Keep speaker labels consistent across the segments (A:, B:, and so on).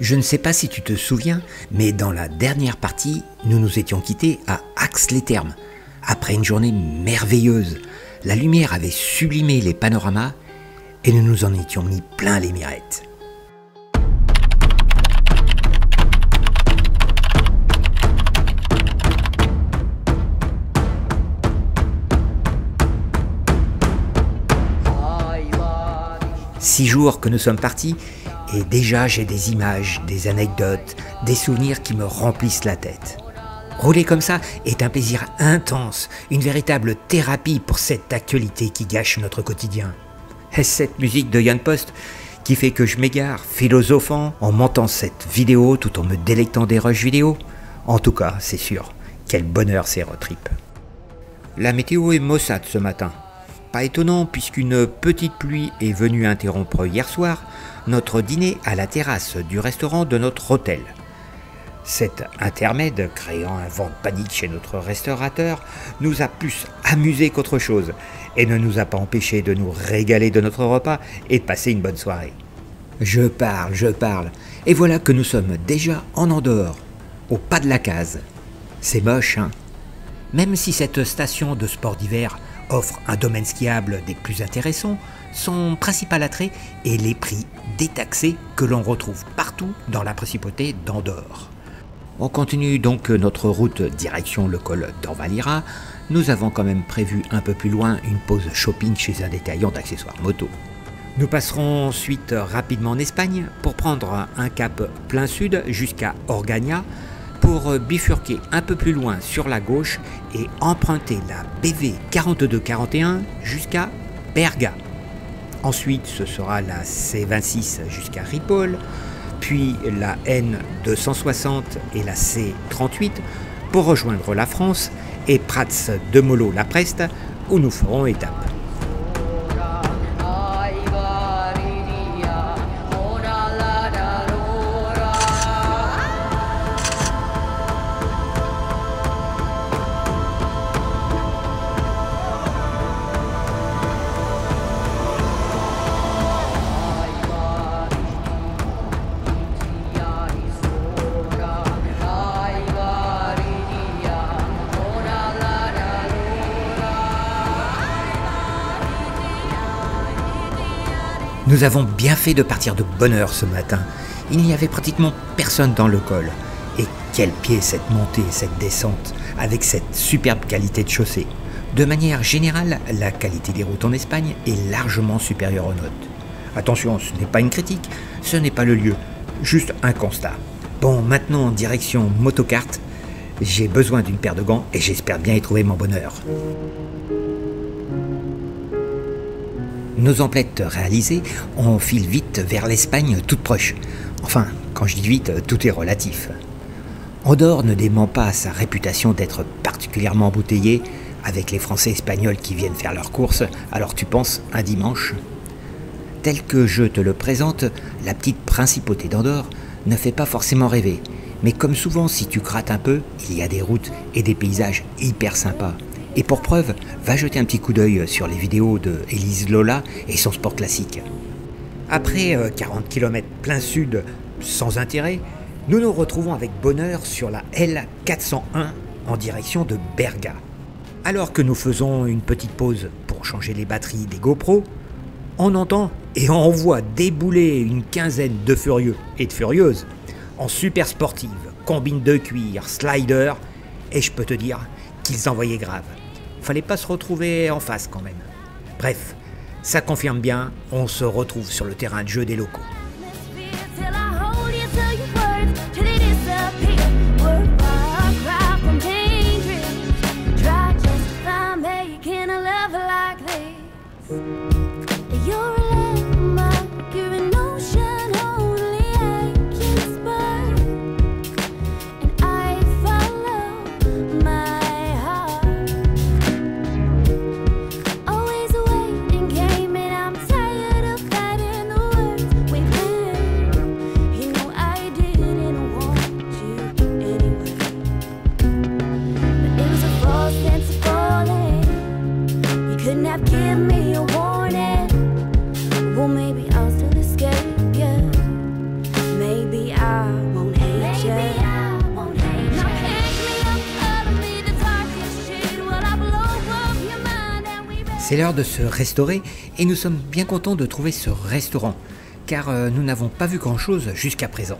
A: Je ne sais pas si tu te souviens, mais dans la dernière partie, nous nous étions quittés à Ax-les-Thermes. Après une journée merveilleuse, la lumière avait sublimé les panoramas et nous nous en étions mis plein les mirettes. Six jours que nous sommes partis, et déjà j'ai des images, des anecdotes, des souvenirs qui me remplissent la tête. Rouler comme ça est un plaisir intense, une véritable thérapie pour cette actualité qui gâche notre quotidien. Est-ce cette musique de Yann Post qui fait que je m'égare, philosophant, en montant cette vidéo tout en me délectant des rushs vidéo? En tout cas, c'est sûr, quel bonheur ces road trips. La météo est maussade ce matin. Pas étonnant puisqu'une petite pluie est venue interrompre hier soir notre dîner à la terrasse du restaurant de notre hôtel. Cet intermède, créant un vent de panique chez notre restaurateur, nous a plus amusés qu'autre chose et ne nous a pas empêchés de nous régaler de notre repas et de passer une bonne soirée. Je parle, et voilà que nous sommes déjà en Andorre, au pas de la case. C'est moche, hein? Même si cette station de sport d'hiver offre un domaine skiable des plus intéressants, son principal attrait est les prix détaxés que l'on retrouve partout dans la principauté d'Andorre. On continue donc notre route direction le col d'Orvalira. Nous avons quand même prévu un peu plus loin une pause shopping chez un détaillant d'accessoires moto. Nous passerons ensuite rapidement en Espagne pour prendre un cap plein sud jusqu'à Organya, pour bifurquer un peu plus loin sur la gauche et emprunter la BV 4241 jusqu'à Berga. Ensuite, ce sera la C26 jusqu'à Ripoll, puis la N260 et la C38 pour rejoindre la France et Prats de Mollo-la Preste où nous ferons étape. Nous avons bien fait de partir de bonne heure ce matin. Il n'y avait pratiquement personne dans le col. Et quel pied cette montée et cette descente, avec cette superbe qualité de chaussée. De manière générale, la qualité des routes en Espagne est largement supérieure aux nôtres. Attention, ce n'est pas une critique, ce n'est pas le lieu, juste un constat. Bon, maintenant en direction Motocart, j'ai besoin d'une paire de gants et j'espère bien y trouver mon bonheur. Nos emplettes réalisées, on file vite vers l'Espagne toute proche. Enfin, quand je dis vite, tout est relatif. Andorre ne dément pas à sa réputation d'être particulièrement embouteillée avec les Français et Espagnols qui viennent faire leurs courses, alors tu penses un dimanche? Tel que je te le présente, la petite principauté d'Andorre ne fait pas forcément rêver. Mais comme souvent, si tu grattes un peu, il y a des routes et des paysages hyper sympas. Et pour preuve, va jeter un petit coup d'œil sur les vidéos de Élise Lola et son sport classique. Après 40 km plein sud, sans intérêt, nous nous retrouvons avec bonheur sur la L401 en direction de Berga. Alors que nous faisons une petite pause pour changer les batteries des GoPro, on entend et on voit débouler une quinzaine de furieux et de furieuses en super sportive, combine de cuir, slider, et je peux te dire qu'ils envoyaient grave. Fallait pas se retrouver en face quand même. Bref, ça confirme bien, on se retrouve sur le terrain de jeu des locaux. C'est l'heure de se restaurer et nous sommes bien contents de trouver ce restaurant, car nous n'avons pas vu grand-chose jusqu'à présent.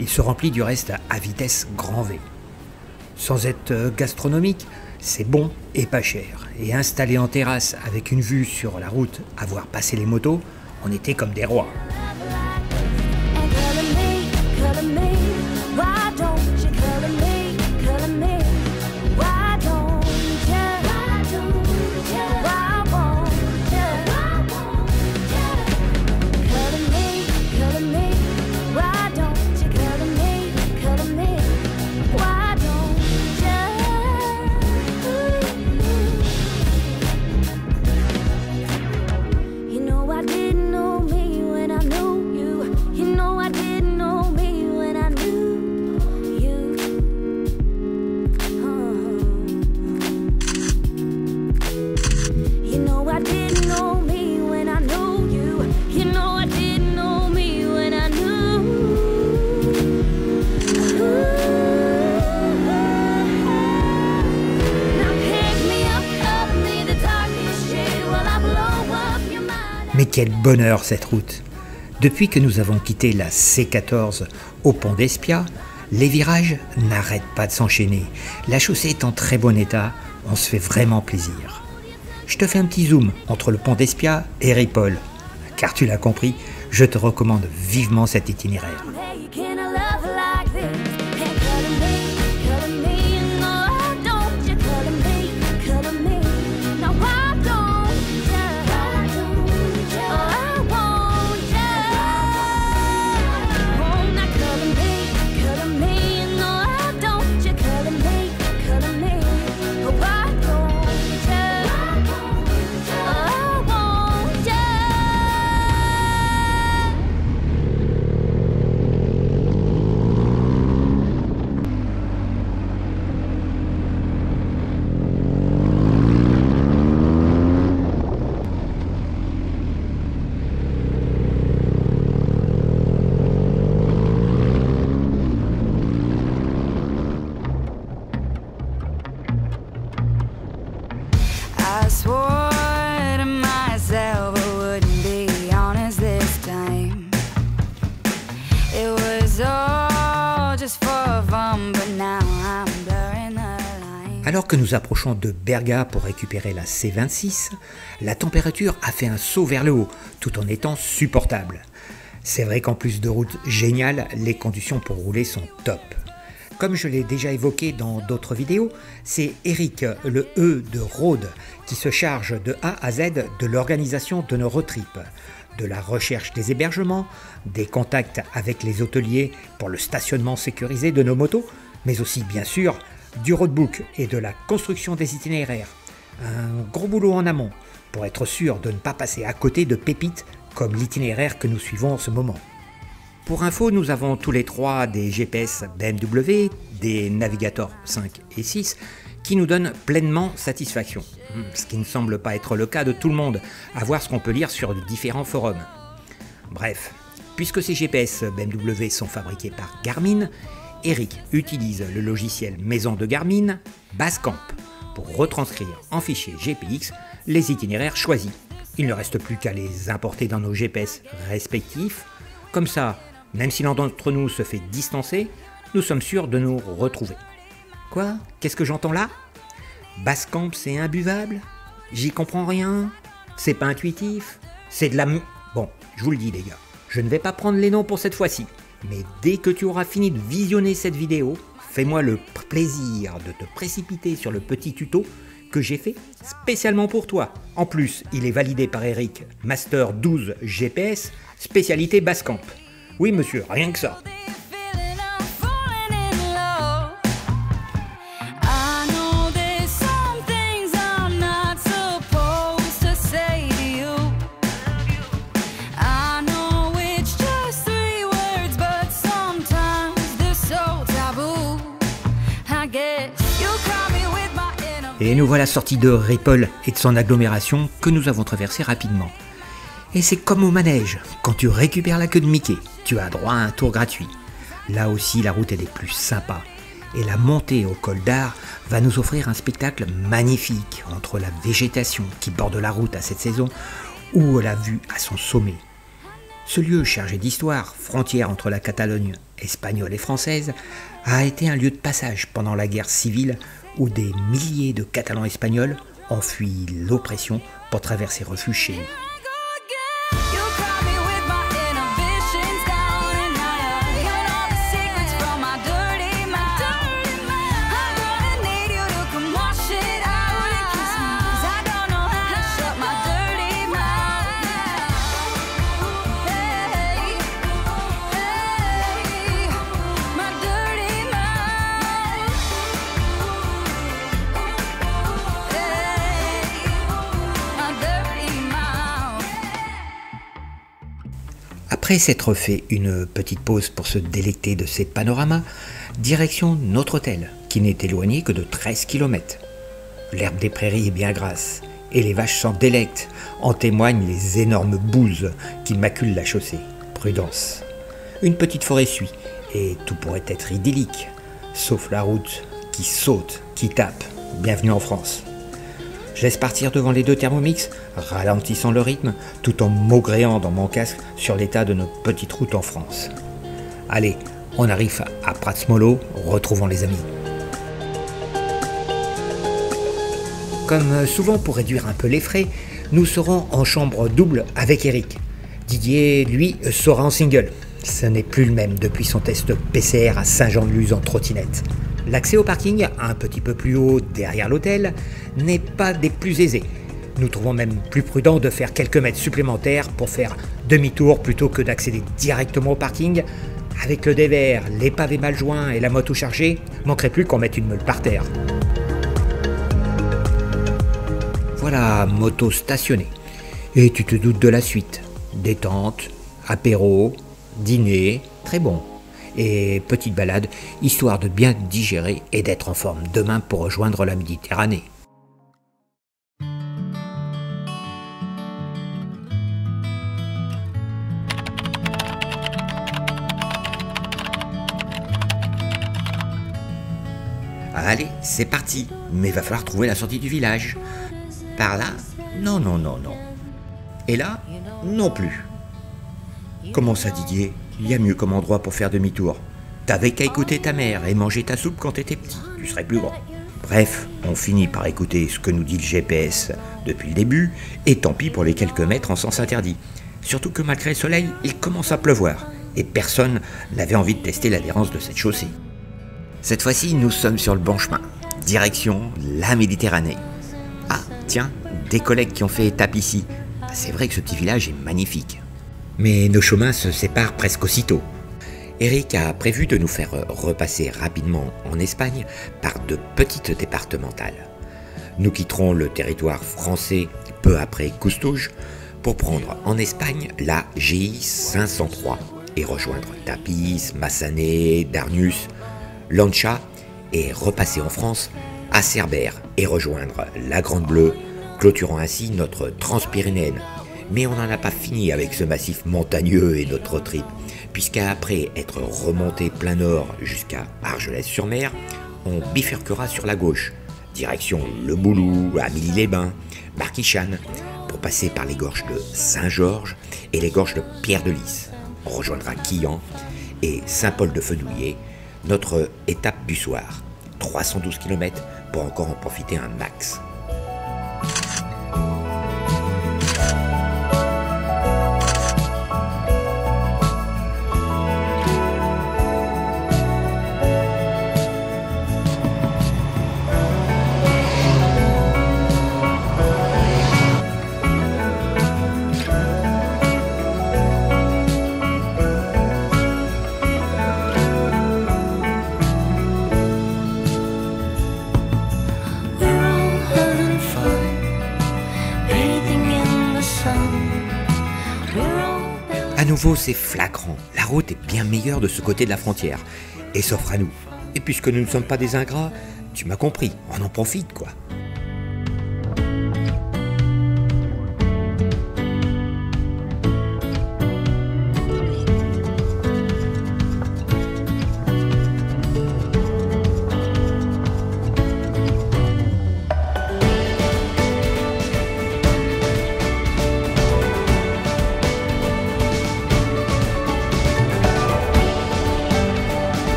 A: Il se remplit du reste à vitesse grand V. Sans être gastronomique, c'est bon et pas cher. Et installé en terrasse avec une vue sur la route à voir passer les motos, on était comme des rois. Mais quel bonheur cette route! Depuis que nous avons quitté la C14 au pont d'Espia, les virages n'arrêtent pas de s'enchaîner. La chaussée est en très bon état, on se fait vraiment plaisir. Je te fais un petit zoom entre le pont d'Espia et Ripoll, car tu l'as compris, je te recommande vivement cet itinéraire. Alors que nous approchons de Berga pour récupérer la C26, la température a fait un saut vers le haut, tout en étant supportable. C'est vrai qu'en plus de routes géniales, les conditions pour rouler sont top. Comme je l'ai déjà évoqué dans d'autres vidéos, c'est Eric, le E de Rhodes, qui se charge de A à Z de l'organisation de nos road trips, de la recherche des hébergements, des contacts avec les hôteliers pour le stationnement sécurisé de nos motos, mais aussi bien sûr du roadbook et de la construction des itinéraires. Un gros boulot en amont pour être sûr de ne pas passer à côté de pépites comme l'itinéraire que nous suivons en ce moment. Pour info, nous avons tous les trois des GPS BMW, des Navigator 5 et 6 qui nous donnent pleinement satisfaction, ce qui ne semble pas être le cas de tout le monde, à voir ce qu'on peut lire sur différents forums. Bref, puisque ces GPS BMW sont fabriqués par Garmin, Eric utilise le logiciel maison de Garmin, Basecamp, pour retranscrire en fichier GPX les itinéraires choisis. Il ne reste plus qu'à les importer dans nos GPS respectifs. Comme ça, même si l'un d'entre nous se fait distancer, nous sommes sûrs de nous retrouver. Quoi? Qu'est-ce que j'entends là? Basecamp, c'est imbuvable? J'y comprends rien? C'est pas intuitif? C'est de la... Bon, je vous le dis les gars, je ne vais pas prendre les noms pour cette fois-ci. Mais dès que tu auras fini de visionner cette vidéo, fais-moi le plaisir de te précipiter sur le petit tuto que j'ai fait spécialement pour toi. En plus, il est validé par Eric, Master 12 GPS, spécialité Basecamp. Oui monsieur, rien que ça. Et nous voilà sortis de Ripoll et de son agglomération que nous avons traversé rapidement. Et c'est comme au manège, quand tu récupères la queue de Mickey, tu as droit à un tour gratuit. Là aussi, la route elle est plus sympa. et la montée au col d'Ar va nous offrir un spectacle magnifique entre la végétation qui borde la route à cette saison ou la vue à son sommet. Ce lieu chargé d'histoire, frontière entre la Catalogne espagnole et française, a été un lieu de passage pendant la guerre civile où des milliers de Catalans espagnols ont fui l'oppression pour traverser refuge chez nous. Après s'être fait une petite pause pour se délecter de ces panoramas, direction notre hôtel, qui n'est éloigné que de 13 km. L'herbe des prairies est bien grasse, et les vaches s'en délectent, en témoignent les énormes bouses qui maculent la chaussée. Prudence. Une petite forêt suit, et tout pourrait être idyllique, sauf la route qui saute, qui tape. Bienvenue en France. Je laisse partir devant les deux Thermomix, ralentissant le rythme, tout en maugréant dans mon casque sur l'état de nos petites routes en France. Allez, on arrive à Prats-Molo, retrouvons les amis. Comme souvent pour réduire un peu les frais, nous serons en chambre double avec Eric. Didier, lui, sera en single. Ce n'est plus le même depuis son test PCR à Saint-Jean-de-Luz en trottinette. L'accès au parking, un petit peu plus haut derrière l'hôtel, n'est pas des plus aisés. Nous trouvons même plus prudent de faire quelques mètres supplémentaires pour faire demi-tour plutôt que d'accéder directement au parking. Avec le dévers, les pavés mal joints et la moto chargée, manquerait plus qu'on mette une meule par terre. Voilà, moto stationnée. Et tu te doutes de la suite. Détente, apéro, dîner, très bon. Et petite balade, histoire de bien digérer et d'être en forme demain pour rejoindre la Méditerranée. Allez, c'est parti, mais va falloir trouver la sortie du village. Par là? Non, non, non, non. Et là? Non plus. Comment ça, Didier? Il y a mieux comme endroit pour faire demi-tour. T'avais qu'à écouter ta mère et manger ta soupe quand t'étais petit, tu serais plus grand. Bref, on finit par écouter ce que nous dit le GPS depuis le début, et tant pis pour les quelques mètres en sens interdit. Surtout que malgré le soleil, il commence à pleuvoir, et personne n'avait envie de tester l'adhérence de cette chaussée. Cette fois-ci, nous sommes sur le bon chemin, direction la Méditerranée. Ah, tiens, des collègues qui ont fait étape ici. C'est vrai que ce petit village est magnifique. Mais nos chemins se séparent presque aussitôt. Eric a prévu de nous faire repasser rapidement en Espagne par de petites départementales. Nous quitterons le territoire français peu après Custouge pour prendre en Espagne la GI 503 et rejoindre Tapis, Massanet, Darnus, Lancha et repasser en France à Cerbère et rejoindre la Grande Bleue, clôturant ainsi notre Transpyrénéenne. Mais on n'en a pas fini avec ce massif montagneux et notre trip, puisqu'après être remonté plein nord jusqu'à Argelès-sur-Mer, on bifurquera sur la gauche, direction Le Boulou, Amélie-les-Bains, Marquichane, pour passer par les gorges de Saint-Georges et les gorges de Pierre-de-Lys. On rejoindra Quillan et Saint-Paul-de-Fenouillet, notre étape du soir, 312 km pour encore en profiter un max. À nouveau, c'est flagrant. La route est bien meilleure de ce côté de la frontière. Et s'offre à nous. Et puisque nous ne sommes pas des ingrats, tu m'as compris, on en profite, quoi.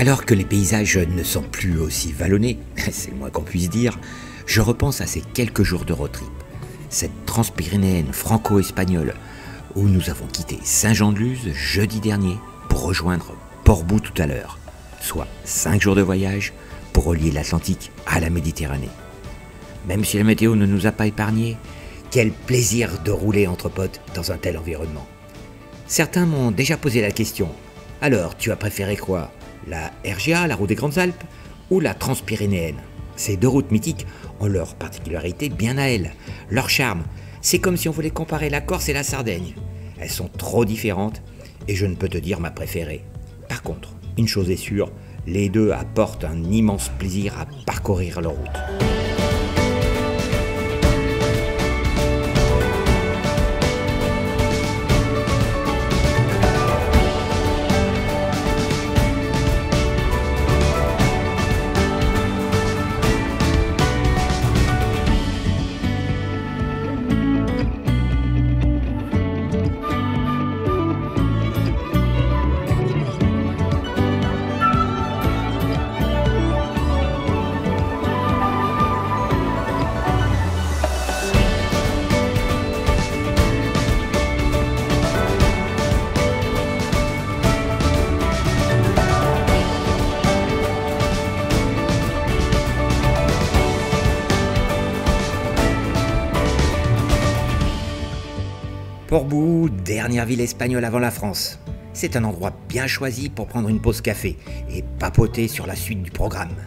A: Alors que les paysages ne sont plus aussi vallonnés, c'est le moins qu'on puisse dire, je repense à ces quelques jours de road trip, cette transpyrénéenne franco-espagnole où nous avons quitté Saint-Jean-de-Luz jeudi dernier pour rejoindre Portbou tout à l'heure, soit 5 jours de voyage pour relier l'Atlantique à la Méditerranée. Même si la météo ne nous a pas épargnés, quel plaisir de rouler entre potes dans un tel environnement. Certains m'ont déjà posé la question, alors tu as préféré quoi? La RGA, la route des Grandes Alpes, ou la transpyrénéenne? Ces deux routes mythiques ont leur particularité bien à elles, leur charme. C'est comme si on voulait comparer la Corse et la Sardaigne. Elles sont trop différentes et je ne peux te dire ma préférée. Par contre, une chose est sûre, les deux apportent un immense plaisir à parcourir leur route. Portbou, dernière ville espagnole avant la France. C'est un endroit bien choisi pour prendre une pause café et papoter sur la suite du programme.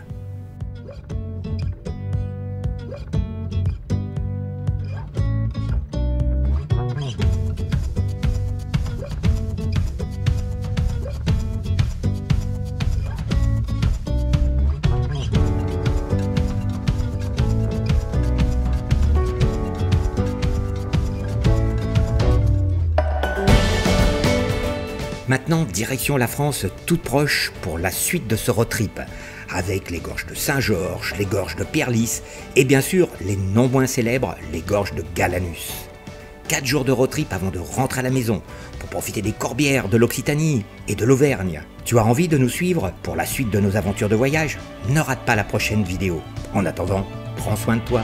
A: Maintenant, direction la France toute proche pour la suite de ce road trip, avec les gorges de Saint-Georges, les gorges de Pierre-Lys et bien sûr les non moins célèbres, les gorges de Galanus. 4 jours de road trip avant de rentrer à la maison, pour profiter des Corbières, de l'Occitanie et de l'Auvergne. Tu as envie de nous suivre pour la suite de nos aventures de voyage? Ne rate pas la prochaine vidéo. En attendant, prends soin de toi.